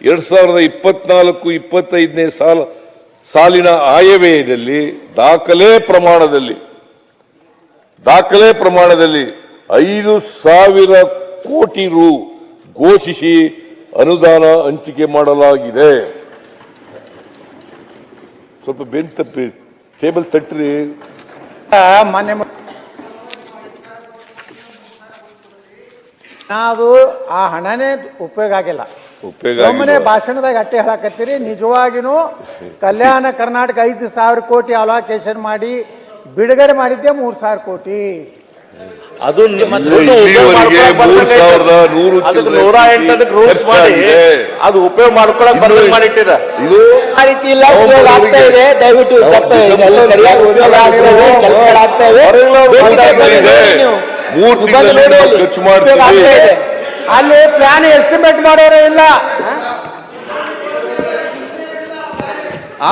2024-25 ಸಾಲಿನ ಆಯವ್ಯಯದಲ್ಲಿ ದಾಖಲೆ ಪ್ರಮಾಣದಲ್ಲಿ 5,000 ಕೋಟಿ ರು ಘೋಷಿಸಿ ಅನುದಾನ ಹಂಚಿಕೆ ಮಾಡಲಾಗಿದೆ. ಸ್ವಲ್ಪ ಬೆನ್ ತಪ್ಪಿ ಟೇಬಲ್ ತಟ್ಟ್ರಿ. ನಾವು ಆ ಹಣನೇ ಉಪಯೋಗ ಆಗಿಲ್ಲ. ಸುಮ್ಮನೆ ಭಾಷಣದಾಗ ಅಟ್ಟೆ ಹೇಳಕತ್ತೀರಿ. ನಿಜವಾಗಿನೂ ಕಲ್ಯಾಣ ಕರ್ನಾಟಕ 5,000 ಕೋಟಿ ಅಲೋಕೇಶನ್ ಮಾಡಿ ಬಿಡುಗಡೆ ಮಾಡಿದ್ದೆ 3,000 ಕೋಟಿ. ಅದು ನಿಮ್ಮ ದುಡ್ಡು ರೂಲ್ಸ್ ಮಾಡಿ ಅದು ಉಪಯೋಗ ಮಾಡ್ಕೊಳಕ್ ಬರ್ಬೇಕು ಮಾಡಿಟ್ಟಿರ. ಇದು ಆ ರೀತಿ ಇಲ್ಲ, ಉಪಯೋಗ ಆಗ್ತಾ ಇದೆ. ದಯವಿಟ್ಟು ಸರಿಯಾಗಿ ಉಪಯೋಗ ಆಗ್ತಾ ಇದೆ, ಕೆಲಸಗಳಾಗ್ತಾ ಇವೆ. ಅಲ್ಲಿ ಪ್ಲಾನ್ ಎಸ್ಟಿಮೇಟ್ ಮಾಡೋರೇ ಇಲ್ಲ.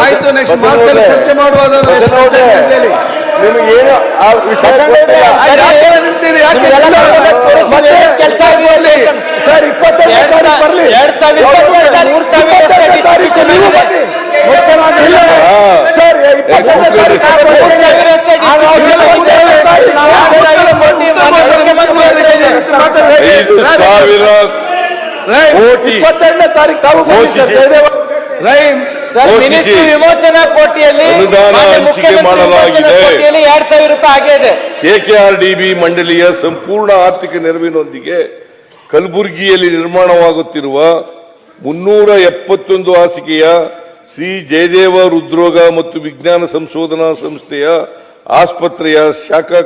ಆಯ್ತು, ನೆಕ್ಸ್ಟ್ ಚರ್ಚೆ ಮಾಡುವಾಗ ನಿಮಗೇನು ಆ ವಿಷಯ ನಿಂತೀರಿ? ಕೆಲಸ ಸರ್ 22,000 ತಾರೀಕು ತಾವು ವಿಮೋಚನಾ ಕೋಟಿಯಲ್ಲಿ ಹಂಚಿಕೆ ಮಾಡಲಾಗಿದೆ. 2,000 ರೂಪಾಯಿ ಆಗಿದೆ. ಕೆಕೆಆರ್ಡಿಬಿ ಮಂಡಳಿಯ ಸಂಪೂರ್ಣ ಆರ್ಥಿಕ ನೆರವಿನೊಂದಿಗೆ ಕಲಬುರಗಿಯಲ್ಲಿ ನಿರ್ಮಾಣವಾಗುತ್ತಿರುವ 371 ಹಾಸಿಗೆಯ ಶ್ರೀ ಜಯದೇವ ಹೃದ್ರೋಗ ಮತ್ತು ವಿಜ್ಞಾನ ಸಂಶೋಧನಾ ಸಂಸ್ಥೆಯ ಆಸ್ಪತ್ರೆಯ ಶಾಖಾ